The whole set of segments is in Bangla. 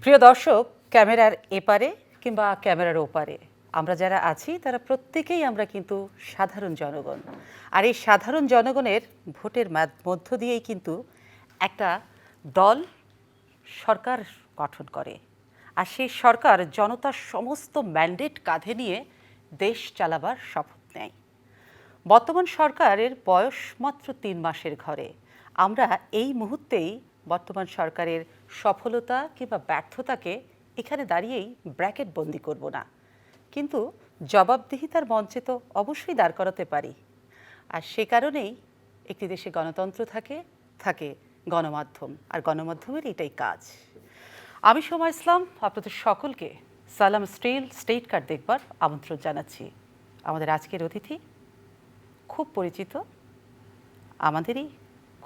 প্রিয় দর্শক, ক্যামেরার এপারে কিংবা ক্যামেরার ওপারে আমরা যারা আছি তারা প্রত্যেকেই আমরা কিন্তু সাধারণ জনগণ। আর এই সাধারণ জনগণের ভোটের মধ্য দিয়েই কিন্তু একটা দল সরকার গঠন করে, আর সেই সরকার জনতার সমস্ত ম্যান্ডেট কাঁধে নিয়ে দেশ চালাবার শপথ নেয়। বর্তমান সরকারের বয়স মাত্র ৩ মাসের ঘরে। আমরা এই মুহূর্তেই বর্তমান সরকারের সফলতা কিংবা ব্যর্থতাকে এখানে দাঁড়িয়েই ব্র্যাকেট বন্দি করব না, কিন্তু জবাবদিহিতার মঞ্চে তো অবশ্যই দাঁড় করাতে পারি। আর সে কারণেই একটি দেশে গণতন্ত্র থাকে গণমাধ্যম, আর গণমাধ্যমের এটাই কাজ। আমি সোমা ইসলাম আপনাদের সকলকে সালাম স্টিল স্টেট কার্ড দেখবার আমন্ত্রণ জানাচ্ছি। আমাদের আজকের অতিথি খুব পরিচিত, আমাদেরই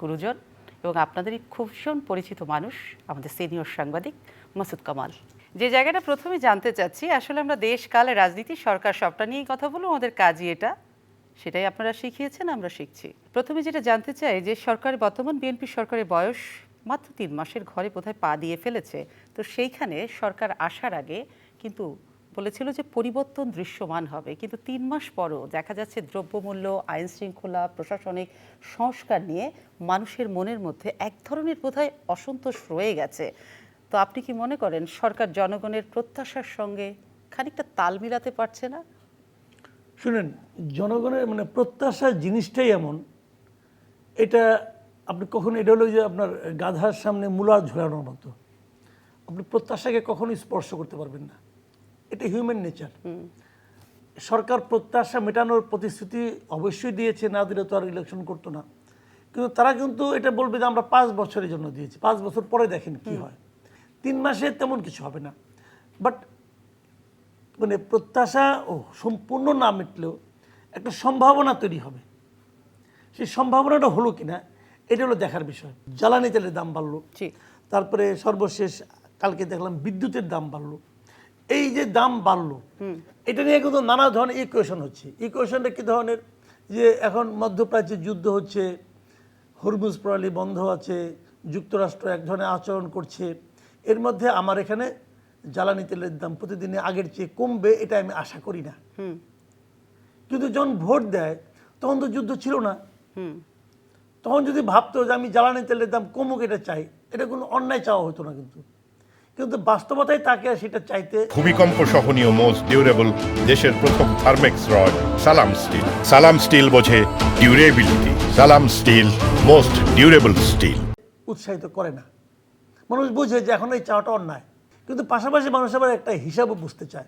গুরুজন এবং আপনাদেরই খুব ভীষণ পরিচিত মানুষ, আমাদের সিনিয়র সাংবাদিক মাসুদ কামাল। যে জায়গাটা প্রথমে জানতে চাচ্ছি, আসলে আমরা দেশ কাল রাজনীতি সরকার সবটা নিয়েই কথা বলবো, আমাদের কাজই এটা, সেটাই আপনারা শিখিয়েছেন, আমরা শিখছি। প্রথমে যেটা জানতে চাই যে বর্তমান বিএনপি সরকারের বয়স মাত্র ৩ মাসের ঘরে বোধহয় পা দিয়ে ফেলেছে, তো সেইখানে সরকার আসার আগে কিন্তু বলেছিল যে পরিবর্তন দৃশ্যমান হবে, কিন্তু ৩ মাস পরও দেখা যাচ্ছে দ্রব্যমূল্য, আইন শৃঙ্খলা, প্রশাসনিক সংস্কার নিয়ে মানুষের মনের মধ্যে এক ধরনের বোধহয় অসন্তোষ রয়ে গেছে। তো আপনি কি মনে করেন সরকার জনগণের প্রত্যাশার সঙ্গে খানিকটা তাল মিলাতে পারছে না? শুনেন, জনগণের প্রত্যাশা জিনিসটাই এমন, এটা আপনি কখনো, এটা হলো যে আপনার গাধার সামনে মূলা ঝোলানোর মতো, আপনি প্রত্যাশাকে কখনোই স্পর্শ করতে পারবেন না, এটা হিউম্যান নেচার। সরকার প্রত্যাশা মেটানোর প্রতিশ্রুতি অবশ্যই দিয়েছে, না দিলে তো আর ইলেকশন করতো না, কিন্তু তারা কিন্তু এটা বলবে যে আমরা 5 বছরের জন্য দিয়েছি, 5 বছর পরে দেখেন কি হয়। 3 মাসে তেমন কিছু হবে না, বাট প্রত্যাশা সম্পূর্ণ না মিটলেও একটা সম্ভাবনা তৈরি হবে। সেই সম্ভাবনাটা হলো কিনা এটা হলো দেখার বিষয়। জ্বালানি তেলের দাম বাড়লো, তারপরে সর্বশেষ কালকে দেখলাম বিদ্যুতের দাম বাড়লো। এই যে দাম বাড়লো, এটা নিয়ে কিন্তু নানা ধরনের ইকুয়েশন হচ্ছে। ইকুয়েশনটা কী ধরনের, যে এখন মধ্যপ্রাচ্যে যুদ্ধ হচ্ছে, হরমুজ প্রণালী বন্ধ আছে, যুক্তরাষ্ট্র এক ধরনের আচরণ করছে, এর মধ্যে আমার এখানে জ্বালানি তেলের দাম প্রতিদিনে আগের চেয়ে কমবে, এটা আমি আশা করি না। কিন্তু যখন ভোট দেয় তখন তো যুদ্ধ ছিল না, তখন যদি ভাবতো যে আমি জ্বালানি তেলের দাম কমুক এটা চাই, এটা কোনো অন্যায় চাওয়া হতো না। কিন্তু বাস্তবতায় তাকে সেটা চাইতে। ভূমিকম্প সহনীয় মোস্ট ডিউরেবল দেশের প্রথম থার্মেক্স রড সালাম স্টিল। সালাম স্টিল বোঝে ডিউরেবিলিটি। সালাম স্টিল মোস্ট ডিউরেবল স্টিল। উৎসাহিত করে না, মানুষ বুঝে যে এখন এই চাওয়াটা অন্যায়, কিন্তু পাশাপাশি মানুষ আবার একটা হিসাবও বুঝতে চায়।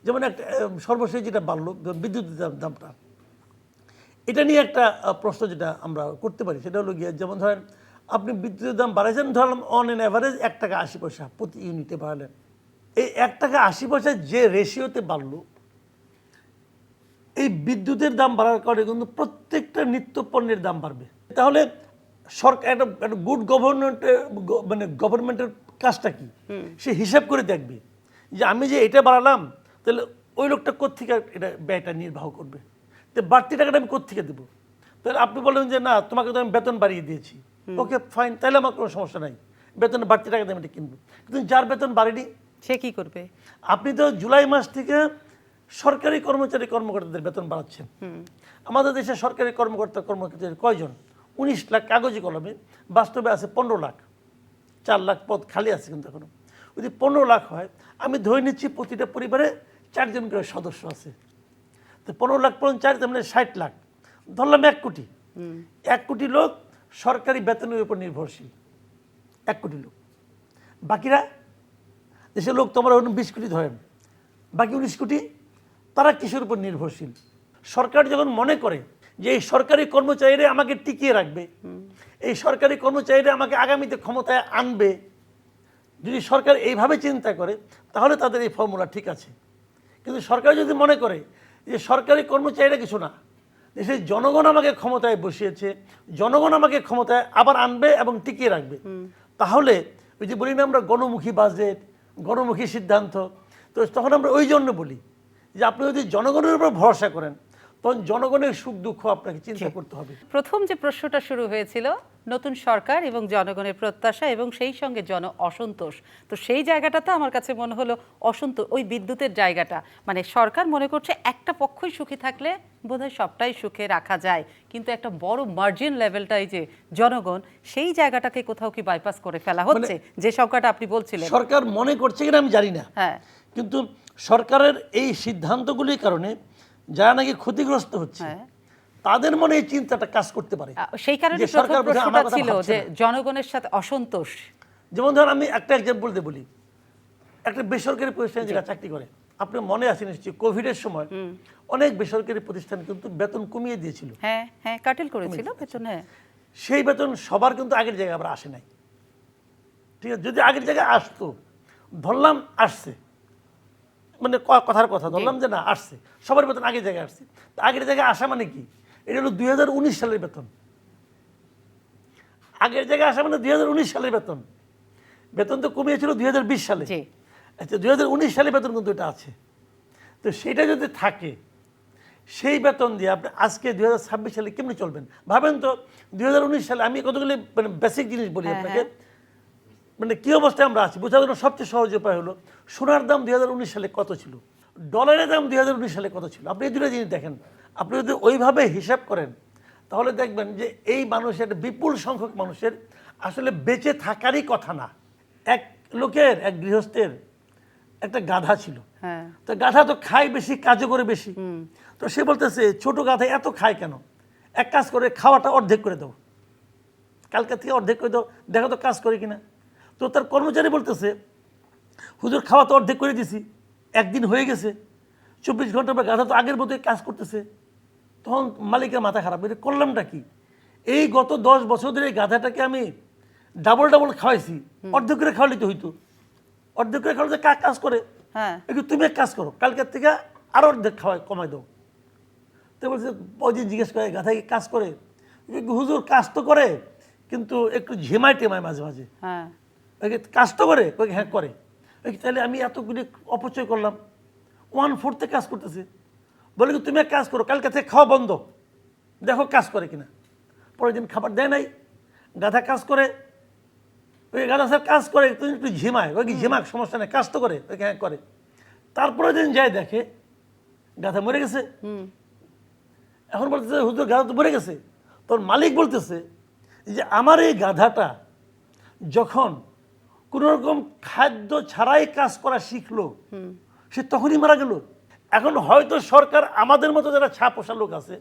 যেমন একটা সর্বশেষ যেটা বাড়লো বিদ্যুতের দামটা, এটা নিয়ে একটা প্রশ্ন যেটা আমরা করতে পারি সেটা হলো গিয়ে, যেমন ধরেন আপনি বিদ্যুতের দাম বাড়াইছেন, ধরলাম অন এন অ্যাভারেজ 1 টাকা 80 পয়সা প্রতি ইউনিটে বাড়ালেন। এই 1 টাকা 80 পয়সা যে রেশিওতে বাড়লো, এই বিদ্যুতের দাম বাড়ার কারণে কিন্তু প্রত্যেকটা নিত্য পণ্যের দাম বাড়বে। তাহলে সরকার একটা গুড গভর্নমেন্টের কাজটা কি, সে হিসাব করে দেখবে যে আমি যে এটা বাড়ালাম, তাহলে ওই লোকটা কোত্থেকে এটা ব্যয়টা নির্বাহ করবে, তো বাড়তি টাকাটা আমি কোত্থেকে দেবো। তাহলে আপনি বললেন যে না, তোমাকে তো আমি বেতন বাড়িয়ে দিয়েছি, ওকে ফাইন, তাহলে আমার কোনো সমস্যা নাই, বেতন বাড়তি টাকা দিয়ে আমি এটা কিনবো। কিন্তু যার বেতন বাড়েনি সে কি করবে? আপনি তো জুলাই মাস থেকে সরকারি কর্মকর্তাদের বেতন বাড়াচ্ছেন। আমাদের দেশে সরকারি কর্মকর্তাদের কয়জন? 19 লাখ কাগজি কলমে, বাস্তবে আছে 15 লাখ। 4 লাখ পদ খালি আছে। কিন্তু এখনো যদি 15 লাখ হয়, আমি ধরে নিচ্ছি প্রতিটা পরিবারে 4 জন করে সদস্য আছে, তো 15 লাখ 4 মানে 60 লাখ, ধরলাম 1 কোটি। 1 কোটি লোক সরকারি বেতনের উপর নির্ভরশীল, 1 কোটি লোক। বাকিরা দেশের লোক তোমরা 20 কোটি ধরেন, বাকি 19 কোটি তারা কিসের উপর নির্ভরশীল? সরকার যখন মনে করে যে এই সরকারি কর্মচারীরা আমাকে টিকিয়ে রাখবে, এই সরকারি কর্মচারীরা আমাকে আগামীতে ক্ষমতায় আনবে, যদি সরকার এইভাবে চিন্তা করে তাহলে তাদের এই ফর্মুলা ঠিক আছে। কিন্তু সরকার যদি মনে করে যে সরকারি কর্মচারীরা কিছু না, দেশের জনগণ আমাকে ক্ষমতায় বসিয়েছে, জনগণ আমাকে ক্ষমতায় আবার আনবে এবং টিকিয়ে রাখবে, তাহলে ওই যে বলি না আমরা গণমুখী বাজেট, গণমুখী সিদ্ধান্ত, তো তখন আমরা ওই জন্য বলি যে আপনি যদি জনগণের উপর ভরসা করেন, তখন জনগণের সুখ দুঃখ আপনাকে চিন্তা করতে হবে। প্রথম যে প্রশ্নটা শুরু হয়েছিল নতুন সরকার এবং জনগণের প্রত্যাশা এবং সেই সঙ্গে জন অসন্তোষ, তো সেই জায়গাটাতে আমার কাছে মনে হলো অসন্তোষ, ওই বিদ্যুতের জায়গাটা, মানে সরকার মনে করছে একটা পক্ষই সুখী থাকলে বোধহয় সবটাই সুখে রাখা যায়, কিন্তু একটা বড় মার্জিন লেভেলটাই যে জনগণ, সেই জায়গাটাকে কোথাও কি বাইপাস করে ফেলা হচ্ছে, যে সংখ্যাটা আপনি বলছিলেন। সরকার মনে করছে কিনা আমি জানি না, হ্যাঁ, কিন্তু সরকারের এই সিদ্ধান্তগুলির কারণে যারা নাকি ক্ষতিগ্রস্ত হচ্ছে তাদের মনে এই চিন্তাটা কাজ করতে পারে। সেই কারণে যে প্রথম সরকার বোধহয় প্রশ্নটা আমার কথা ছিল ভাবছে যে না। জনগণের সাথে অসন্তোষ। যেমন ধর আমি একটা এক্সাম্পল দিয়ে বলি, একটা বেসরকারি প্রতিষ্ঠানে যারা চাকরি করে, আপনার মনে আছে নিশ্চয়ই কোভিডের সময় অনেক বেসরকারি প্রতিষ্ঠান কিন্তু বেতন কমিয়ে দিয়েছিল। হ্যাঁ হ্যাঁ, কাটিল করেছিল বেতনে। সেই বেতন সবার কিন্তু আগের জায়গায় আবার আসে নাই, ঠিক আছে? যদি আগের জায়গায় আসতো, ধরলাম আসছে, মানে কথার কথা ধরলাম যে না আসছে, সবার বেতন আগের জায়গায় আসছে, তা আগের জায়গায় আসা মানে কি? এটা হলো 2019 সালের বেতন। আগের জায়গায় আসা মানে 2019 সালের বেতন। বেতন তো কমিয়েছিল 2020 সালে। আচ্ছা, 2019 সালে বেতন কিন্তু এটা আছে। তো সেটা যদি থাকে, সেই বেতন দিয়ে আপনি আজকে 2026 সালে কেমনি চলবেন ভাবেন তো। 2019 সালে আমি কতগুলি মানে বেসিক জিনিস বলি আপনাকে, মানে কি অবস্থায় আমরা আছি বোঝার জন্য সবচেয়ে সহজ উপায় হলো সোনার দাম 2019 সালে কত ছিল, ডলারের দাম 2019 সালে কত ছিল। আপনি এই দুটো জিনিস দেখেন, আপনি যদি ওইভাবে হিসাব করেন তাহলে দেখবেন যে এই মানুষের, বিপুল সংখ্যক মানুষের আসলে বেঁচে থাকারই কথা না। এক লোকের, এক গৃহস্থের একটা গাধা ছিল, তো গাধা তো খায় বেশি, কাজও করে বেশি। তো সে বলতেছে ছোট গাধা এত খায় কেন, এক কাজ করে খাওয়াটা অর্ধেক করে দাও, কালকে থেকে অর্ধেক করে দাও, দেখো তো কাজ করে কিনা। তো তার কর্মচারী বলতেছে হুজুর খাওয়া তো অর্ধেক করে দিছি, একদিন হয়ে গেছে, 24 ঘন্টা পর গাধা তো আগের মতোই কাজ করতেছে। তখন মালিকের মাথা খারাপ, এটা করলামটা কি? এই গত 10 বছর ধরে এই গাধাটাকে আমি ডাবল ডাবল খাওয়াইছি, অর্ধেক করে খাওয়ালে তো হইতো, অর্ধেক করে খাওয়ালে কাজ করে, একটু তুমি এক কাজ করো, কালকের থেকে আরো অর্ধেক খাওয়াই কমাই দাও। তো বলছে, ওই জিজ্ঞেস করে গাধা কি কাজ করে? হুজুর কাজ তো করে, কিন্তু একটু ঝিমাই টেমায় মাঝে মাঝে। কাজ তো করে, হ্যাঁ করে। তাহলে আমি এতগুলি অপচয় করলাম, 1/4 কাজ করতেছে। বলে কি তুমি এক কাজ করো, কালকে থেকে খাওয়া বন্ধ, দেখো কাজ করে কিনা। পরের দিন খাবার দেয় নাই, গাধা কাজ করে, ওই গাধা স্যার কাজ করে, তুমি একটু ঝিমায়, ওই কি ঝিমাক সমস্যা নেই, কাজ তো করে, ওই হ্যাঁ করে। তারপরে দিন যায় দেখে গাধা মরে গেছে। এখন বলতেছে হুজুর গাধা তো মরে গেছে। তোর মালিক বলতেছে যে আমার এই গাধাটা যখন কোন রকম খাদ্য ছাড়াই কাজ করা শিখলো, সে তখনই মারা গেল। এখন হয়তো সরকার আমাদের মতো যারা ছাপোষা লোক আছে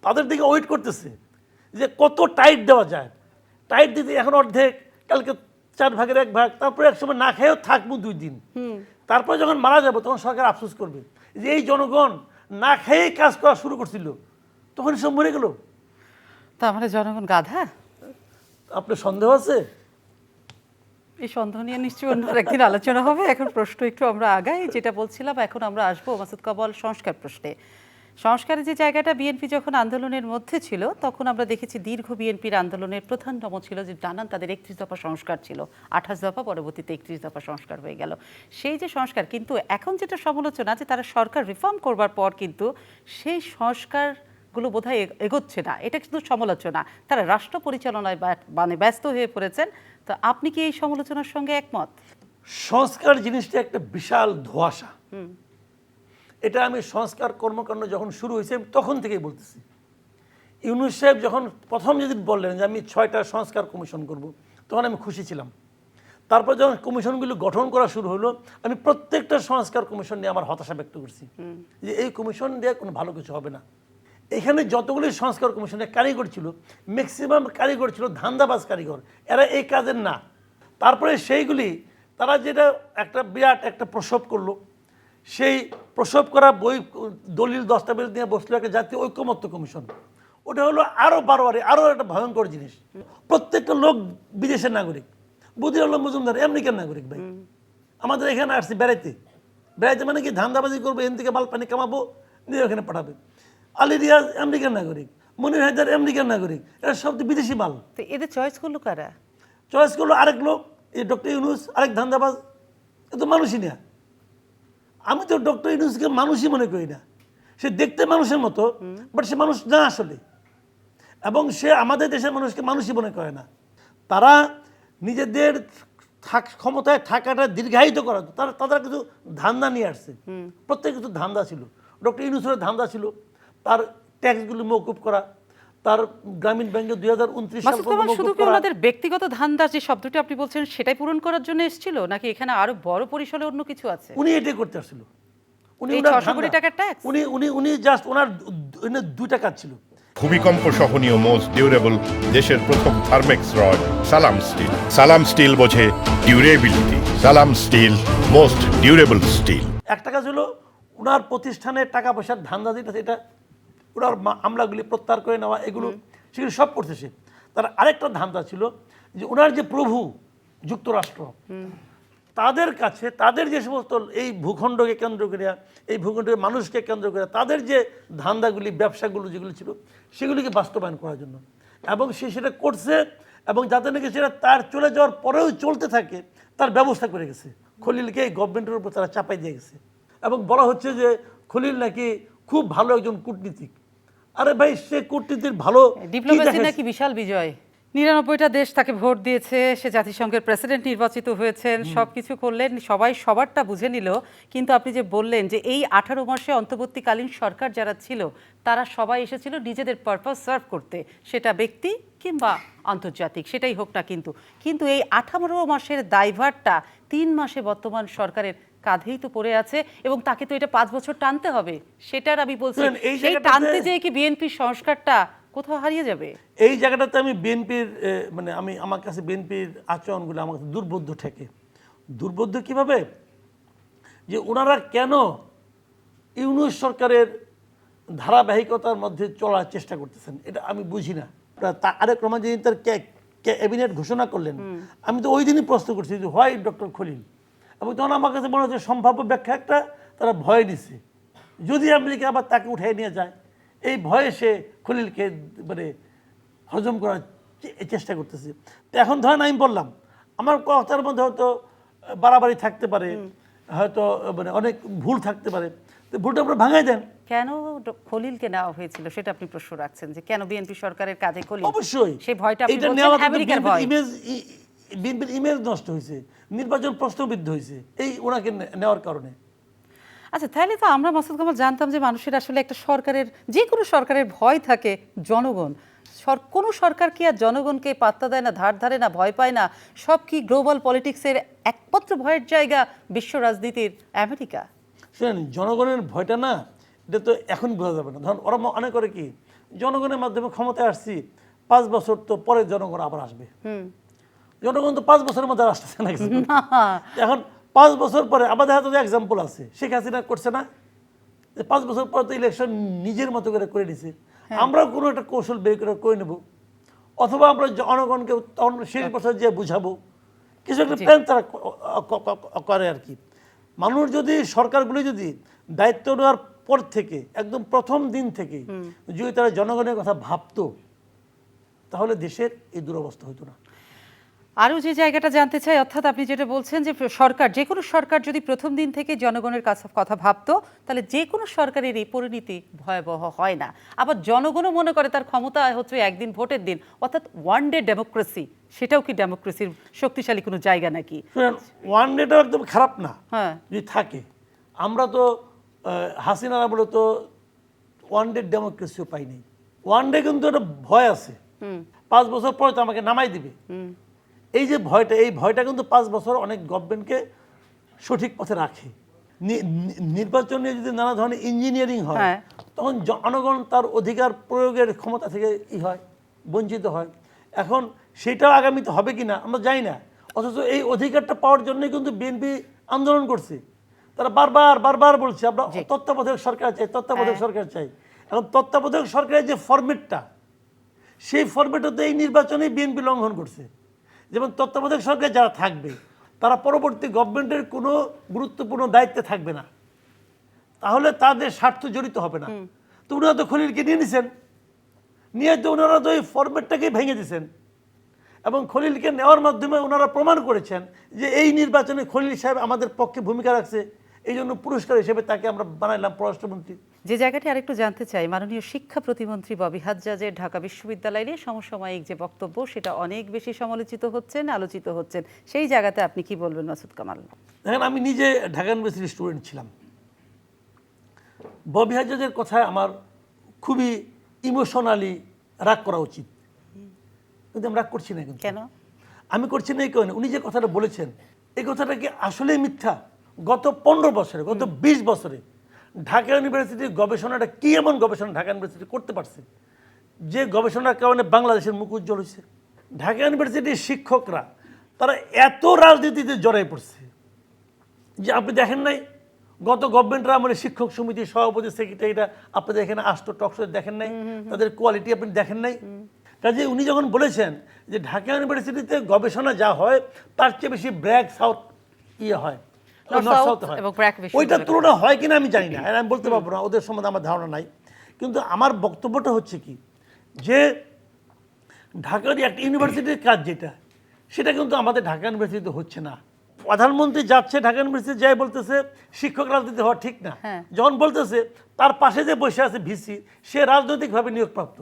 তাদের দিকে ওয়েট করতেছে যে কত টাইট দেওয়া যায়, টাইট দিতে এখন অর্ধেক, কালকে 4 ভাগের 1 ভাগ, তারপরে একসময় না খেয়েও থাকবো 2 দিন, তারপরে যখন মারা যাবো তখন সরকার আফসোস করবে যে এই জনগণ না খেয়েই কাজ করা শুরু করছিল, তখন সব মরে গেল। তা আমাদের জনগণ গাধা? আপনার সন্দেহ আছে? এই সন্দেহ নিয়ে নিশ্চয়ই অন্য একদিন আলোচনা হবে। এখন প্রশ্ন একটু আমরা আগাই, যেটা বলছিলাম, এখন আমরা আসবো মাসুদ কামাল সংস্কার প্রশ্নে। সংস্কারের যে জায়গাটা, বিএনপি যখন আন্দোলনের মধ্যে ছিল তখন আমরা দেখেছি দীর্ঘ বিএনপির আন্দোলনের প্রধানতম ছিল যে নানান তাদের 31 দফা সংস্কার ছিল, 28 দফা, পরবর্তীতে 31 দফা সংস্কার হয়ে গেল। সেই যে সংস্কার, কিন্তু এখন যেটা সমালোচনা যে তারা সরকার রিফর্ম করবার পর কিন্তু সেই সংস্কারগুলো বোধহয় এগোচ্ছে না, এটা কিন্তু সমালোচনা। তারা রাষ্ট্র পরিচালনায় মানে ব্যস্ত হয়ে পড়েছেন। তো আপনি কি এই সমালোচনার সঙ্গে একমত? সংস্কার জিনিসটা একটা বিশাল ধোঁয়াশা। এটা আমি সংস্কার কর্মকাণ্ড যখন শুরু হয়েছে তখন থেকেই বলতেছি। ইউনূস সাহেব যখন প্রথম যেদিন বললেন যে আমি 6টা সংস্কার কমিশন করব, তখন আমি খুশি ছিলাম। তারপর যখন কমিশনগুলো গঠন করা শুরু হলো, আমি প্রত্যেকটা সংস্কার কমিশন নিয়ে আমার হতাশা ব্যক্ত করছি যে এই কমিশন দিয়ে কোনো ভালো কিছু হবে না। এখানে যতগুলি সংস্কার কমিশনের কারিগর ছিল, ম্যাক্সিমাম কারিগর ছিল ধান্দাবাজ কারিগর, এরা এই কাজের না। তারপরে সেইগুলি তারা যেটা একটা বিরাট একটা প্রসব করলো, সেই প্রসব করা বই দলিল দস্তাবেজ নিয়ে বসলো একটা জাতীয় ঐক্যমত্য কমিশন। ওটা হলো আরও বারোয়ারি, আরও একটা ভয়ঙ্কর জিনিস। প্রত্যেকটা লোক বিদেশের নাগরিক, বদিউল আলম মজুমদার আমেরিকার নাগরিক ভাই, আমাদের এখানে আসছি বেড়াইতে, বেড়াইতে মানে কি ধান্দাবাজি করবো, এখান থেকে মাল পানি কামাবো, নিয়ে ওখানে পাঠাবে। আলী রিয়াজ আমেরিকার নাগরিক, মনির হায়দার আমেরিকার নাগরিক, এরা সব তো বিদেশি মাল। তো এদের চয়েস করলো কারা? চয়েস করলো আরেক লোক, এই ডক্টর ইউনূস, আরেক ধান্দাবাজ। এ তো মানুষই না। আমি তো ডক্টর ইউনূসকে মানুষই মনে করি না, সে দেখতে মানুষের মতো, বাট সে মানুষ না আসলে। এবং সে আমাদের দেশের মানুষকে মানুষই মনে করে না। তারা নিজেদের ক্ষমতায় থাকাটা দীর্ঘায়িত করা, তারা কিছু ধান্দা নিয়ে আসছে। প্রত্যেক কিছু ধান্দা ছিল। ডক্টর ইউনূসের ধান্দা ছিল তার ট্যাক্সগুলো মওকুফ করা, তার গ্রামীণ ব্যাংকে 2029 সাল মাসুদ পর্যন্ত কামাল শুধু মওকুফ কি করা। ওনাদের ব্যক্তিগত ধান্দা যে শব্দটি আপনি বলছেন সেটাই পূরণ করার জন্য এসেছিল, নাকি এখানে আরো বড় পরিসরে অন্য কিছু আছে? উনি এটাই করতে আসছিল। উনি এই ওনার 600 কোটি ধান্দা- টাকার ট্যাক্স? উনি জাস্ট ওনার দুইটা কাজ ছিল। ভূমিকম্প সহনীয় মোস্ট ডিউরেবল দেশের প্রথম থার্মেক্স রড সালাম স্টিল। সালাম স্টিল বোঝে ডিউরেবিলিটি। সালাম স্টিল মোস্ট ডিউরেবল স্টিল। একটা কাজ হলো ওনার প্রতিষ্ঠানের টাকা পয়সার ধান্দা যেটা, এটা ওনার আমলাগুলি প্রত্যাহার করে নেওয়া, এগুলো সেগুলো সব করতে সে। তার আরেকটা ধান্দা ছিল যে ওনার যে প্রভু যুক্তরাষ্ট্র, তাদের কাছে তাদের যে সমস্ত এই ভূখণ্ডকে কেন্দ্র করে, এই ভূখণ্ডের মানুষকে কেন্দ্র করে তাদের যে ধান্দাগুলি, ব্যবসাগুলো যেগুলো ছিল, সেগুলিকে বাস্তবায়ন করার জন্য। এবং সে সেটা করছে, এবং যাতে নাকি সেটা তার চলে যাওয়ার পরেও চলতে থাকে তার ব্যবস্থা করে গেছে। খলিলকে এই গভর্নমেন্টের উপর তারা চাপাই দিয়ে গেছে। এবং বলা হচ্ছে যে খলিল নাকি খুব ভালো একজন কূটনীতিক। আরে ভাই, সে কূটনীতির ভালো কি ডিপ্লোমেসি দেখাইছে? নাকি বিশাল বিজয়। 99টা দেশ তাকে ভোট দিয়েছে, সে জাতিসংঘের প্রেসিডেন্ট নির্বাচিত হয়েছেন, সবকিছু করলেন, সবাই সবারটা বুঝে নিল। কিন্তু আপনি যে বললেন যে এই 18 মাসে অন্তর্বর্তীকালীন সরকার যারা ছিল তারা সবাই এসেছিল নিজেদের পারপাস সার্ভ করতে, সেটা ব্যক্তি কিংবা আন্তর্জাতিক সেটাই হোক না। কিন্তু এই 18 মাসের দায়ভারটা 3 মাসে বর্তমান সরকারের কাঁধেই তো পড়ে আছে, এবং তাকে তো এটা 5 বছর টানতে হবে। সেটার আমি বলছি, শুনুন, এই সেই জায়গাটাতে- টানতে যেয়ে কি বিএনপির সংস্কারটা কোথাও হারিয়ে যাবে? এই জায়গাটাতে আমি বিএনপির মানে আমার কাছে বিএনপির আচরণগুলো আমার কাছে দুর্বোধ্য ঠেকে। দুর্বোধ্য কিভাবে? যে ওনারা কেন ইউনূস সরকারের ধারাবাহিকতার মধ্যে চলার চেষ্টা করতেছেন, এটা আমি বুঝি না। আরেক রহমান যেদিন তার ক্যাবিনেট ঘোষণা করলেন, আমি তো ওই দিনই প্রশ্ন করছি যে হোয়াই ডক্টর খলিল। এবং তখন আমার কাছে মনে হচ্ছে সম্ভাব্য ব্যাখ্যা একটা, তারা ভয় দিচ্ছে যদি আমেরিকা আবার তাকে উঠাই নিয়ে যায়, এই ভয়ে সে খলিলকে মানে হজম করার চেষ্টা করতেছে। তো এখন ধরেন আমি বললাম, আমার কথার মধ্যে হয়তো বাড়াবাড়ি থাকতে পারে, হয়তো মানে অনেক ভুল থাকতে পারে, তো ভুলটা আপনারা ভাঙাই দেন। কেন খলিলকে নেওয়া হয়েছিল সেটা আপনি প্রশ্ন রাখছেন, যে কেন বিএনপি সরকারের কাজে খলিল? অবশ্যই সেই ভয়টা আপনি এটা বলছেন নেওয়া আমেরিকার ভয়। বিএনপির ইমেজ নষ্ট হয়েছে, নির্বাচন প্রশ্নবিদ্ধ হয়েছে এই ওনাকে নেওয়ার কারণে। আচ্ছা, তাহলে তো আমরা মাসুদ কামাল জানতাম যে মানুষের আসলে একটা সরকারের, যে কোনো সরকারের ভয় থাকে জনগণ। কোনো সরকার কি আর জনগণকে পাত্তা দেয় না, ধার ধারে না, ভয় পায় না? সব কি গ্লোবাল পলিটিক্সের একমাত্র ভয়ের জায়গা বিশ্ব রাজনীতির আমেরিকা? শুনেন, জনগণের ভয়টা না, এটা তো এখন বোঝা যাবে না। ধরুন ওরা মনে করে কি, জনগণের মাধ্যমে ক্ষমতায় আসছি, 5 বছর তো পরে জনগণ আবার আসবে। জনগণ তো 5 বছরের মধ্যে আসতেছে না কিছু। এখন 5 বছর পরে আমাদের হাতে এক্সাম্পল আছে, শেখ হাসিনা করছে না, 5 বছর পর তো ইলেকশন নিজের মতো করে নিছে। আমরাও কোনো একটা কৌশল বের করে নেব, অথবা আমরা জনগণকে তখন শেষ বছর যে বুঝাবো, কিছু একটা প্ল্যান তারা করে আর কি। মানুষ যদি, সরকারগুলি যদি দায়িত্ব নেওয়ার পর থেকে একদম প্রথম দিন থেকে যদি তারা জনগণের কথা ভাবতো, তাহলে দেশের এই দুরবস্থা হতো না। আরও যে জায়গাটা জানতে চাই, অর্থাৎ আপনি যেটা বলছেন যে সরকার, যে কোনো সরকার যদি প্রথম দিন থেকে জনগণের কাছে কথা ভাবতো, তাহলে যে কোনো সরকারের এই পরিণতি ভয়াবহ হয় না। আবার জনগণও মনে করে তার ক্ষমতা হচ্ছে একদিন ভোটের দিন, অর্থাৎ ওয়ান ডে ডেমোক্রেসি। সেটাও কি ডেমোক্রেসির শক্তিশালী কোনো জায়গা নাকি? ওয়ান ডেটাও একদম খারাপ না, হ্যাঁ, যদি থাকে। আমরা তো হাসিনারা বলে তো ওয়ান ডে ডেমোক্রেসিও পাইনি। ওয়ান ডে কিন্তু একটা ভয় আছে, 5 বছর পরে তো আমাকে নামাই দিবে। এই যে ভয়টা, এই ভয়টা কিন্তু 5 বছর অনেক গভর্নমেন্টকে সঠিক পথে রাখে। নির্বাচন নিয়ে যদি নানা ধরনের ইঞ্জিনিয়ারিং হয়, তখন জনগণ তার অধিকার প্রয়োগের ক্ষমতা থেকে বঞ্চিত হয়। এখন সেটাও আগামীতে হবে কিনা আমরা জানি না। অথচ এই অধিকারটা পাওয়ার জন্যই কিন্তু বিএনপি আন্দোলন করছে। তারা বারবার বলছে আমরা তত্ত্বাবধায়ক সরকার চাই, তত্ত্বাবধায়ক সরকার চাই। এখন তত্ত্বাবধায়ক সরকারের যে ফরম্যাটটা, সেই ফরম্যাটে এই নির্বাচনে বিএনপি লঙ্ঘন করছে। যেমন তত্ত্বাবধায়ক সরকার যারা থাকবে, তারা পরবর্তী গভর্নমেন্টের কোনো গুরুত্বপূর্ণ দায়িত্বে থাকবে না, তাহলে তাদের স্বার্থ জড়িত হবে না। তো ওনারা তো খলিলকে নিয়ে নিছেন, নিয়ে তো ওনারা তো এই ফরম্যাটটাকেই ভেঙে দিয়েছেন। এবং খলিলকে নেওয়ার মাধ্যমে ওনারা প্রমাণ করেছেন যে এই নির্বাচনে খলিল সাহেব আমাদের পক্ষে ভূমিকা রাখছে, এই জন্য পুরস্কার হিসেবে তাকে আমরা বানাইলাম পররাষ্ট্রমন্ত্রী। যে জায়গাটি আরেকটু জানতে চাই, মাননীয় শিক্ষা প্রতিমন্ত্রী ববি হাজ্জাজের ঢাকা বিশ্ববিদ্যালয় নিয়ে সমসাময়িক যে বক্তব্য, সেটা অনেক বেশি সমালোচিত হচ্ছেন, আলোচিত হচ্ছেন। সেই জায়গাতে আপনি কি বলবেন মাসুদ কামাল? দেখেন, আমি নিজে ঢাকা ইউনিভার্সিটির স্টুডেন্ট ছিলাম। ববি হাজ্জাজের কথায় আমার খুবই ইমোশনালি রাগ করা উচিত, কিন্তু আমি রাগ করছি না। কিন্তু কেন আমি করছি না এই কারণে, উনি যে কথাটা বলেছেন এই কথাটা কি আসলেই মিথ্যা? গত 15 বছরে, গত 20 বছরে ঢাকা ইউনিভার্সিটির গবেষণাটা কি এমন গবেষণা ঢাকা ইউনিভার্সিটি করতে পারছে যে গবেষণার কারণে বাংলাদেশের মুখ উজ্জ্বল হয়েছে? ঢাকা ইউনিভার্সিটির শিক্ষকরা তারা এত রাজনীতিতে জড়াই পড়ছে যে আপনি দেখেন নাই গত গভর্নমেন্টরা মানে শিক্ষক সমিতির সভাপতি সেক্রেটারিরা আপনাদের এখানে আসতো টকশো, দেখেন নাই তাদের কোয়ালিটি আপনি দেখেন নাই। কাজে উনি যখন বলেছেন যে ঢাকা ইউনিভার্সিটিতে গবেষণা যা হয় তার চেয়ে বেশি ব্র্যাক সাউথ ইয়ে হয়, নর্থ সাউথ হয়, ওইটার তুলনা হয় কিনা আমি জানি না, আমি বলতে পারবো না, ওদের সম্বন্ধে আমার ধারণা নাই। কিন্তু আমার বক্তব্যটা হচ্ছে কি, যে ঢাকার একটা ইউনিভার্সিটির কাজ যেটা, সেটা কিন্তু আমাদের ঢাকা ইউনিভার্সিটিতে হচ্ছে না। প্রধানমন্ত্রী যাচ্ছে ঢাকা ইউনিভার্সিটি যাই বলতেছে শিক্ষক রাজনীতি হওয়া ঠিক না, যখন বলতেছে তার পাশে যে বসে আছে ভিসি সে রাজনৈতিকভাবে নিয়োগপ্রাপ্ত।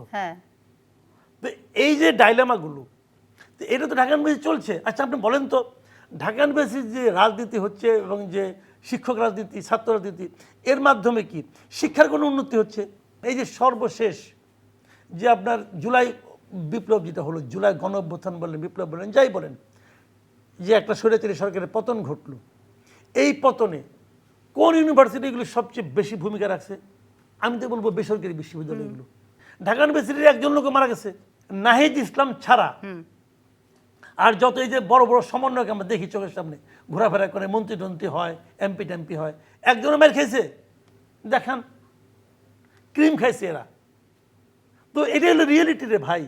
তো এই যে ডাইলেমাগুলো, তো এটা তো ঢাকা ইউনিভার্সিটি চলছে। আচ্ছা আপনি বলেন তো, ঢাকা ইউনিভার্সিটির যে রাজনীতি হচ্ছে এবং যে শিক্ষক রাজনীতি, ছাত্র রাজনীতি, এর মাধ্যমে কি শিক্ষার কোনো উন্নতি হচ্ছে? এই যে সর্বশেষ যে আপনার জুলাই বিপ্লব যেটা হলো, জুলাই গণ অভ্যুত্থান বলেন, বিপ্লব বলেন, যাই বলেন, যে একটা স্বৈরাচারী সরকারের পতন ঘটলো, এই পতনে কোন ইউনিভার্সিটিগুলো সবচেয়ে বেশি ভূমিকা রাখছে? আমি তো বলবো বেসরকারি বিশ্ববিদ্যালয়গুলো। ঢাকা ইউনিভার্সিটির একজন লোক মারা গেছে, নাহিদ ইসলাম ছাড়া। আর যত এই যে বড় বড় সমন্বয়ক আমরা দেখি চোখের সামনে ঘোরাফেরা করে, মন্ত্রী টন্ত্রী হয়, এমপি টেমপি হয়, একজনের মেয়ের খেয়েছে দেখান, ক্রিম খাইছে এরা। তো এটাই হলো রিয়েলিটি রে ভাই,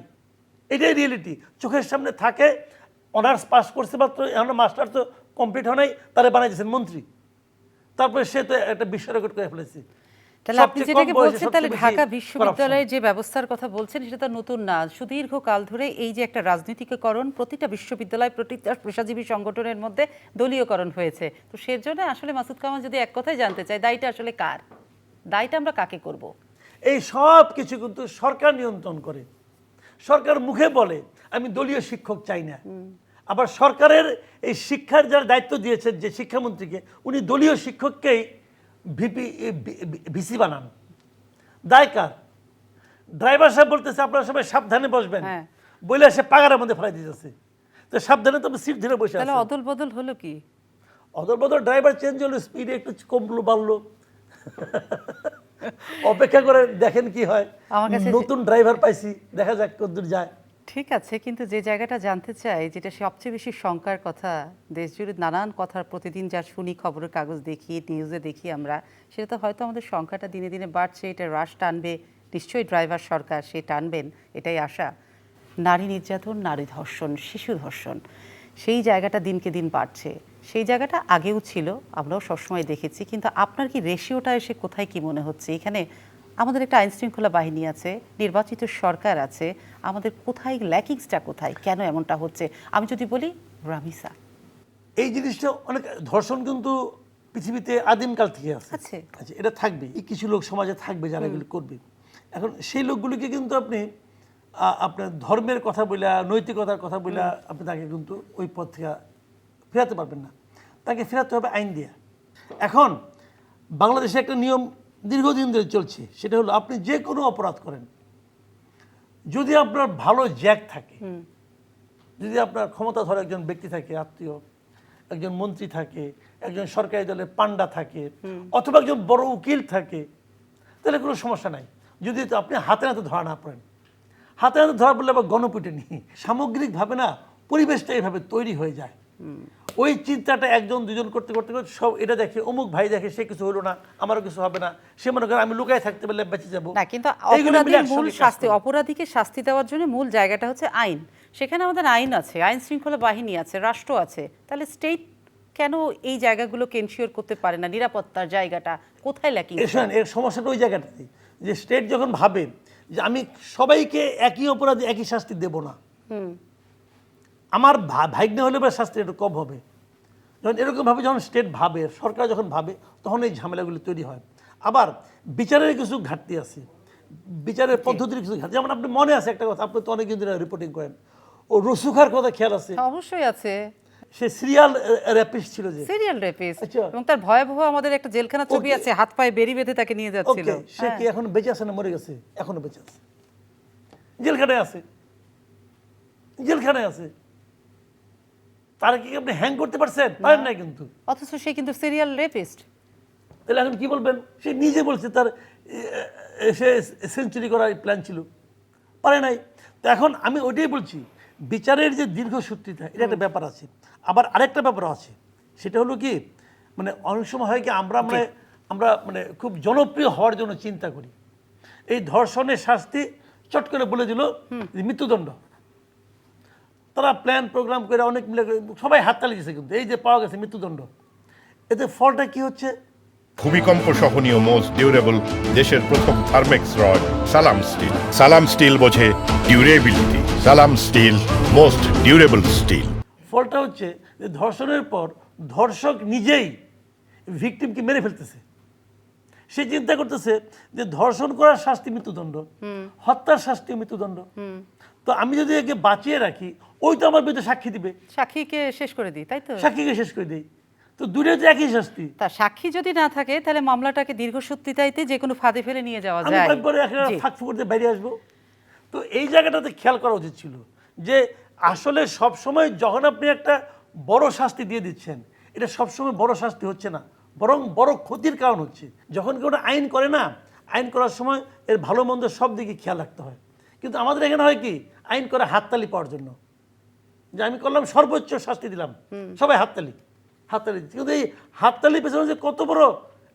এটাই রিয়েলিটি, চোখের সামনে থাকে। অনার্স পাস করছে মাত্র, এখন মাস্টার তো কমপ্লিট হয় নাই, তারা বানাইছেন মন্ত্রী, তারপরে সে তো একটা বিশ্ব রেকর্ড করে ফেলেছে। তাহলে আপনি যেটাকে বলছেন, তাহলে ঢাকা বিশ্ববিদ্যালয়ের যে ব্যবস্থার কথা বলছেন সেটা তো নতুন না, সুদীর্ঘ কাল ধরে এই যে একটা রাজনীতিকরণ, প্রতিটা বিশ্ববিদ্যালয়, প্রতিটা পেশাজীবী সংগঠনের মধ্যে দলীয়করণ হয়েছে। তো সেজন্য আসলে মাসুদ কামাল যদি এক কথাই জানতে চাই, দায়টা আসলে কার? দায়টা আমরা কাকে করব? এই সব কিছু কিন্তু সরকার নিয়ন্ত্রণ করে। সরকার মুখে বলে আমি দলীয় শিক্ষক চাই না, আবার সরকারের এই শিক্ষার যারা দায়িত্ব দিয়েছেন যে শিক্ষামন্ত্রীকে, উনি দলীয় শিক্ষককেই ভিসি বানান। দায় কার? ড্রাইভার সাহেব বলতেছে আপনারা সবাই সাবধানে বসবেন, বলে সে পাগারের মধ্যে ফেলাই দিতেছে। তো সাবধানে তো সিট ধরে বসে আছে। তাহলে অদল বদল হলো কি? অদল বদল, ড্রাইভার চেঞ্জ হলো, স্পিড একটু কমলো বাড়লো, অপেক্ষা করে দেখেন কি হয়। নতুন ড্রাইভার পাইছি, দেখা যাক কতদূর যায়। ঠিক আছে, কিন্তু যে জায়গাটা জানতে চাই, যেটা সবচেয়ে বেশি শঙ্কার কথা, দেশ জুড়ে নানান কথা প্রতিদিন যা শুনি, খবরের কাগজ দেখি, নিউজে দেখি আমরা, সেটা তো হয়তো আমাদের সংখ্যাটা দিনে দিনে বাড়ছে, এটা হ্রাস টানবে নিশ্চয়ই ড্রাইভার সরকার, সে টানবেন এটাই আশা। নারী নির্যাতন, নারী ধর্ষণ, শিশু ধর্ষণ, সেই জায়গাটা দিনকে দিন বাড়ছে। সেই জায়গাটা আগেও ছিল, আমরাও সবসময় দেখেছি, কিন্তু আপনার কি রেশিওটা এসে কোথায় কি মনে হচ্ছে? এখানে আমাদের একটা আইনশৃঙ্খলা বাহিনী আছে, নির্বাচিত সরকার আছে, আমাদের কোথায় ল্যাকিংসটা কোথায়, কেন এমনটা হচ্ছে? আমি যদি বলি রামিসা, এই জিনিসটা অনেক, ধর্ষণ কিন্তু পৃথিবীতে আদিমকাল থেকে আছে। আচ্ছা, এটা থাকবে, কিছু লোক সমাজে থাকবে যারা এগুলো করবে। এখন সেই লোকগুলিকে কিন্তু আপনি আপনার ধর্মের কথা বলে, নৈতিকতার কথা বলে আপনি তাকে কিন্তু ওই পথ থেকে ফেরাতে পারবেন না, তাকে ফেরাতে হবে আইন দিয়ে। এখন বাংলাদেশে একটা নিয়ম দীর্ঘদিন ধরে চলছে, সেটা হলো আপনি যে কোনো অপরাধ করেন, যদি আপনার ভালো জ্যাক থাকে, যদি আপনার ক্ষমতাধর একজন ব্যক্তি থাকে, আত্মীয়, একজন মন্ত্রী থাকে, একজন সরকারি দলের পান্ডা থাকে, অথবা একজন বড় উকিল থাকে, তাহলে কোনো সমস্যা নাই। যদি আপনি হাতে হাতে ধরা না পড়েন, হাতে হাতে ধরা পড়লে আবার গণপিটুনি। সামগ্রিকভাবে না পরিবেশটা এইভাবে তৈরি হয়ে যায়। ওই চিন্তাটা একজন দুজন করতে করতে করতে সব এটা দেখে, অমুক ভাই দেখে সে কিছু হলো না, আমারও কিছু হবে না, সে মনে করে আমি লুকায় থাকতে পারলে বেঁচে যাবো না। কিন্তু অপরাধীর মূল শাস্তি, অপরাধীকে শাস্তি দেওয়ার জন্য মূল জায়গাটা হচ্ছে আইন। সেখানে আমাদের আইন আছে, আইন শৃঙ্খলা বাহিনী আছে, রাষ্ট্র আছে। তাহলে স্টেট কেন এই জায়গাগুলোকে এনশিওর করতে পারে না? নিরাপত্তার জায়গাটা কোথায় ল্যাকিং? এর সমস্যাটা ওই জায়গাটাতে, যে স্টেট যখন ভাবে যে আমি সবাইকে একই অপরাধে একই শাস্তি দেব না, আমার ভাগ্নে হলে বা শাস্তি একটু কম হবে, যখন এরকমভাবে যখন স্টেট ভাবে, সরকার যখন ভাবে, তখন এই ঝামেলাগুলি তৈরি হয়। আবার বিচারের কিছু ঘাটতি আছে, বিচারের পদ্ধতির কিছু ঘাটতি। যেমন আপনি মনে আছে একটা কথা, আপনি তো অনেকদিন ধরে রিপোর্টিং করেন, ও রসুখার কথা খেয়াল আছে? অবশ্যই আছে, সে সিরিয়াল র্যাপিস্ট ছিল যে। সিরিয়াল রেপিস্ট, আচ্ছা। এবং তার ভয়াবহ আমাদের একটা জেলখানা ছবি ওকে। আছে, হাত পায়ে বেরি বেঁধে তাকে নিয়ে যাচ্ছিল। ওকে, সে কি এখন বেঁচে আছে না মরে গেছে? এখনো বেঁচে আছে, জেলখানায় আছে, জেলখানায় আছে। তারা কি আপনি হ্যাং করতে পারছেন? পারেন নাই কিন্তু। অথচ সে কিন্তু সিরিয়াল রেপিস্ট। তাহলে এখন কি বলবেন? সে নিজে বলছে তার সে সেঞ্চুরি করার প্ল্যান ছিল, পারে নাই। তো এখন আমি ওইটাই বলছি, বিচারের যে দীর্ঘসূত্রিতা, এটা একটা ব্যাপার আছে। আবার আরেকটা ব্যাপার আছে, সেটা হলো কি, মানে অনেক সময় হয় কি, আমরা মানে খুব জনপ্রিয় হওয়ার জন্য চিন্তা করি। এই ধর্ষণের শাস্তি চট করে বলে দিল যে মৃত্যুদণ্ড। তারা প্ল্যান প্রোগ্রাম করে অনেক মিলে সবাই হাততালি দিয়েছে, কিন্তু এই যে পাওয়া গেছে মৃত্যুদণ্ড, এতে ফলটা কি হচ্ছে? ভূমিকম্প সহনীয় মোস্ট ডিউরেবল দেশের প্রথম থার্মেক্স রড সালাম স্টিল। সালাম স্টিল বোঝে ডিউরেবিলিটি। সালাম স্টিল মোস্ট ডিউরেবল স্টিল। ফলটা হচ্ছে যে ধর্ষণের পর ধর্ষক নিজেই ভিকটিমকে মেরে ফেলতেছে। সে চিন্তা করতেছে যে ধর্ষণ করার শাস্তি মৃত্যুদণ্ড, হত্যার শাস্তি মৃত্যুদণ্ড। তো আমি যদি একে বাঁচিয়ে রাখি, ওই তো আমার বিরুদ্ধে সাক্ষী দিবে, সাক্ষীকে শেষ করে দিই, তাই তো? সাক্ষীকে শেষ করে দিই, তো দুটোই তো একই শাস্তি। তা সাক্ষী যদি না থাকে, তাহলে মামলাটাকে দীর্ঘসূত্রিতাইতে যে কোনো ফাঁদে ফেলে নিয়ে যাওয়া আমি যায়। একবারে একটা জি। ফাঁক ফুকরতে বাইরে আসবো। তো এই জায়গাটাতে খেয়াল করা উচিত ছিল যে আসলে সবসময় যখন আপনি একটা বড় শাস্তি দিয়ে দিচ্ছেন, এটা সবসময় বড় শাস্তি হচ্ছে না, বরং বড় ক্ষতির কারণ হচ্ছে। যখন কেউ আইন করে না, আইন করার সময় এর ভালো মন্দ সব দিকে খেয়াল রাখতে হয়। কিন্তু আমাদের এখানে হয় কি, আইন করে হাততালি পাওয়ার জন্য, যে আমি করলাম সর্বোচ্চ শাস্তি দিলাম, সবাই হাততালি হাততালি দিচ্ছে। কিন্তু এই হাততালির পেছনে যে কত বড়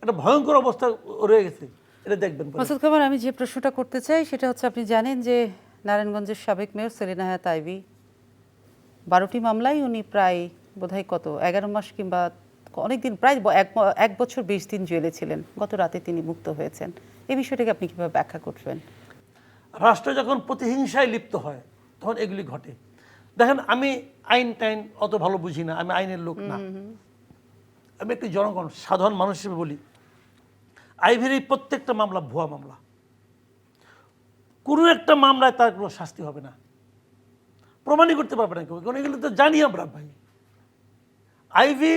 একটা ভয়ঙ্কর অবস্থা রয়ে গেছে, এটা দেখবেন পরে। মাসুদ কামাল, আমি যে প্রশ্নটা করতে চাই সেটা হচ্ছে, আপনি জানেন যে নারায়ণগঞ্জের সাবেক মেয়র সেলিনা হায়াৎ আইভী 12টি মামলায় উনি প্রায় বোধহয় 11 মাস কিংবা অনেকদিন, প্রায় এক বছর 20 দিন জেলে ছিলেন। গত রাতে তিনি মুক্ত হয়েছেন। এই বিষয়টাকে আপনি কিভাবে ব্যাখ্যা করবেন? রাষ্ট্র যখন প্রতিহিংসায় লিপ্ত হয়, তখন এগুলি ঘটে। দেখেন, আমি আইন টাইন অত ভালো বুঝি না, আমি আইনের লোক না, আমি একটি জনগণ সাধারণ মানুষ হিসেবে বলি, আইভীর এই প্রত্যেকটা মামলা ভুয়া মামলা। কোনো একটা মামলায় তার কোনো শাস্তি হবে না, প্রমাণই করতে পারবে না কেউ, কারণ এগুলো তো জানি আমরা। ভাই, আইভী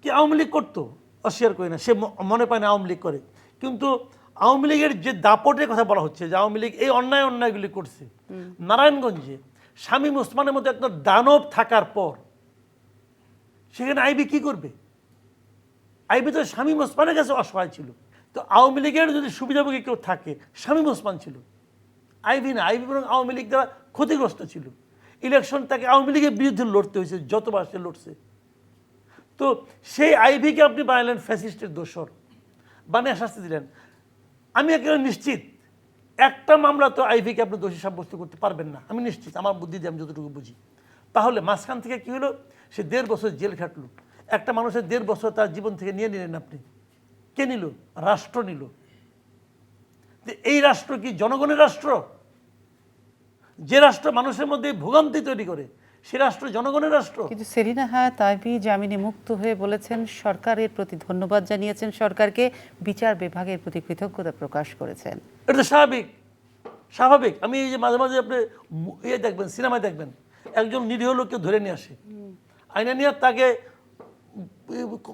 কি আওয়ামী লীগ করতো? অস্বীকার করি না, সে মনে পায় না আওয়ামী লীগ করে। কিন্তু আওয়ামী লীগের যে দাপটের কথা বলা হচ্ছে, যে আওয়ামী লীগ এই অন্যায়গুলি করছে, নারায়ণগঞ্জে শামীম ওসমানের মতো একটা দানব থাকার পর সেখানে আইভী কি করবে? আইভী তো শামীম ওসমানের কাছে অসহায় ছিল। তো আওয়ামী লীগের যদি সুবিধাভোগী কেউ থাকে, শামীম ওসমান ছিল, আইভী না। আইভী বরং আওয়ামী লীগ দ্বারা ক্ষতিগ্রস্ত ছিল। ইলেকশন তাকে আওয়ামী লীগের বিরুদ্ধে লড়তে হয়েছে, যতবার সে লড়ছে। তো সেই আইভীকে আপনি বানালেন ফ্যাসিস্টের দোসর, বানিয়ে শাস্তি দিলেন। আমি একেবারে নিশ্চিত একটা মামলা তো আইভীকে আপনি দোষী সাব্যস্ত করতে পারবেন না, আমি নিশ্চিত, আমার বুদ্ধি দিয়ে আমি যতটুকু বুঝি। তাহলে মাঝখান থেকে কি হলো? সে 1.5 বছর জেল খাটলো। একটা মানুষের 1.5 বছর তার জীবন থেকে নিয়ে নিলেন আপনি। কে নিল? রাষ্ট্র নিল। এই রাষ্ট্র কি জনগণের রাষ্ট্র? যে রাষ্ট্র মানুষের মধ্যে ভোগান্তি তৈরি করে, সে রাষ্ট্র জনগণের রাষ্ট্র? কিন্তু সেলিনা হায়াৎ আইভী জামিনে মুক্ত হয়ে বলেছেন, সরকারের প্রতি ধন্যবাদ জানিয়েছেন, সরকারকে, বিচার বিভাগের প্রতি কৃতজ্ঞতা প্রকাশ করেছেন। এটা তো স্বাভাবিক, স্বাভাবিক। আমি এই যে মাঝে মাঝে আপনি দেখবেন, সিনেমায় দেখবেন, একজন নিরীহ লোককে ধরে নিয়ে আসে, আইনা নিয়ে তাকে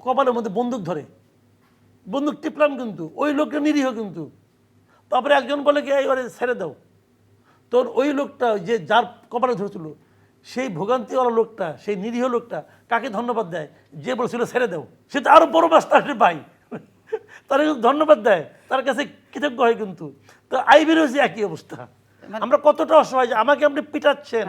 কপালের মধ্যে বন্দুক ধরে, বন্দুক টিপলাম, কিন্তু ওই লোকটা নিরীহ। কিন্তু তারপরে একজন বলে কি এবারে ছেড়ে দাও, তোর ওই লোকটা যে যার কপালে ধরেছিল, সেই ভোগান্তিওয়ালা লোকটা, সেই নিরীহ লোকটা কাকে ধন্যবাদ দেয়? যে বলছিল ছেড়ে দাও, সে তো আরো বড় মাস্টার ভাই, তারা কিন্তু ধন্যবাদ দেয়, তার কাছে কৃতজ্ঞ হয়। কিন্তু তো আইভীর হচ্ছে একই অবস্থা। আমরা কতটা অসহায় যে আমাকে আপনি পিটাচ্ছেন,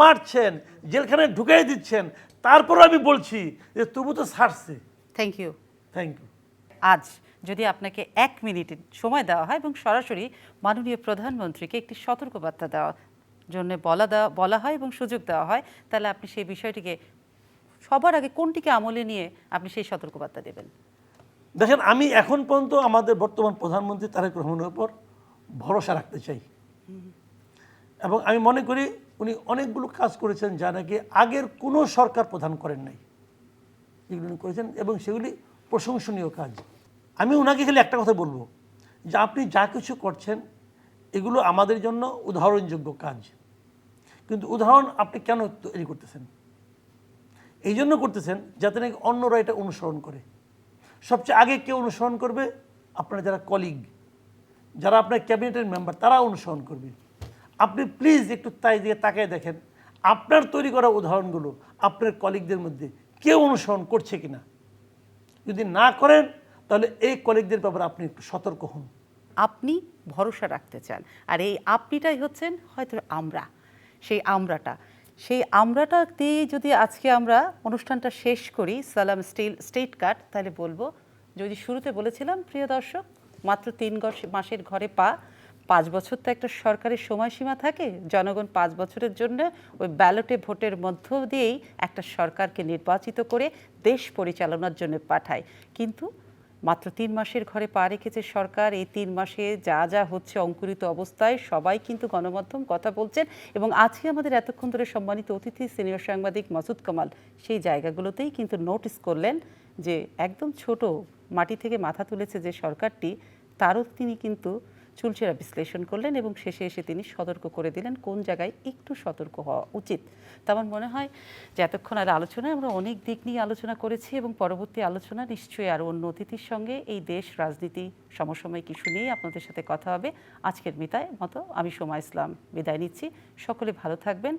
মারছেন, জেলখানায় ঢুকাই দিচ্ছেন, তারপরও আমি বলছি যে তবু তো ছাড়ছে। Thank you. Thank you. আজ যদি আপনাকে 1 মিনিট সময় দেওয়া হয় এবং সরাসরি মাননীয় প্রধানমন্ত্রীকে একটি সতর্কবার্তা দেওয়ার জন্য বলা হয় এবং সুযোগ দেওয়া হয়, তাহলে আপনি সেই বিষয়টিকে সবার আগে কোনটিকে আমলে নিয়ে আপনি সেই সতর্কবার্তা দেবেন? দেখেন, আমি এখন পর্যন্ত আমাদের বর্তমান প্রধানমন্ত্রী তারেক রহমানের উপর ভরসা রাখতে চাই, এবং আমি মনে করি উনি অনেকগুলো কাজ করেছেন যা নাকি আগের কোনো সরকার প্রধান করেন নাই, যেগুলো উনি করেছেন, এবং সেগুলি প্রশংসনীয় কাজ। আমি ওনাকে খালি একটা কথা বলবো যে আপনি যা কিছু করছেন এগুলো আমাদের জন্য উদাহরণযোগ্য কাজ, কিন্তু উদাহরণ আপনি কেন তৈরি করতেছেন? এই জন্য করতেছেন যাতে নাকি অন্যরা এটা অনুসরণ করে। সবচেয়ে আগে কে অনুসরণ করবে? আপনার যারা কলিগ, যারা আপনার ক্যাবিনেটের মেম্বার, তারা অনুসরণ করবে। আপনি প্লিজ একটু তাই দিয়ে তাকিয়ে দেখেন আপনার তৈরি করা উদাহরণগুলো আপনার কলিগদের মধ্যে কেউ অনুসরণ করছে কিনা। যদি না করেন তাহলে এই কলিগদের ব্যাপারে আপনি একটু সতর্ক হন। আপনি ভরসা রাখতে চান, আর এই আপনিটাই হচ্ছেন হয়তো আমরা, সেই আমরাটা দিয়ে যদি আজকে আমরা অনুষ্ঠানটা শেষ করি সালাম স্টেট কার্ড, তাহলে বলবো যদি শুরুতে বলেছিলাম প্রিয় দর্শক, মাত্র 3 মাসের ঘরে পা, 5 বছর তো একটা সরকারের সময়সীমা থাকে, জনগণ 5 বছরের জন্য ওই ব্যালটে ভোটের মধ্য দিয়েই একটা সরকারকে নির্বাচিত করে দেশ পরিচালনার জন্য পাঠায়। কিন্তু মাত্র 3 মাসের ঘরে পা রেখেছে সরকার। এই 3 মাসে যা যা হচ্ছে অঙ্কুরিত অবস্থায় সবাই কিন্তু গণমাধ্যম কথা বলছেন, এবং আজকে আমাদের এতক্ষণ ধরে সম্মানিত অতিথি সিনিয়র সাংবাদিক মাসুদ কামাল সেই জায়গাগুলোতেই কিন্তু নোটিস করলেন যে একদম ছোট মাটি থেকে মাথা তুলেছে যে সরকারটি, তারও তিনি কিন্তু চুলচেরা বিশ্লেষণ করলেন এবং শেষে এসে তিনি সতর্ক করে দিলেন কোন জায়গায় একটু সতর্ক হওয়া উচিত। তা আমার মনে হয় যে এতক্ষণ আর আলোচনায় আমরা অনেক দিক নিয়ে আলোচনা করেছি, এবং পরবর্তী আলোচনা নিশ্চয়ই আরও অন্য অতিথির সঙ্গে এই দেশ, রাজনীতি, সমসাময়িক ইস্যু নিয়ে আপনাদের সাথে কথা হবে। আজকের মিতায় মতো আমি সোমা ইসলাম বিদায় নিচ্ছি। সকলে ভালো থাকবেন।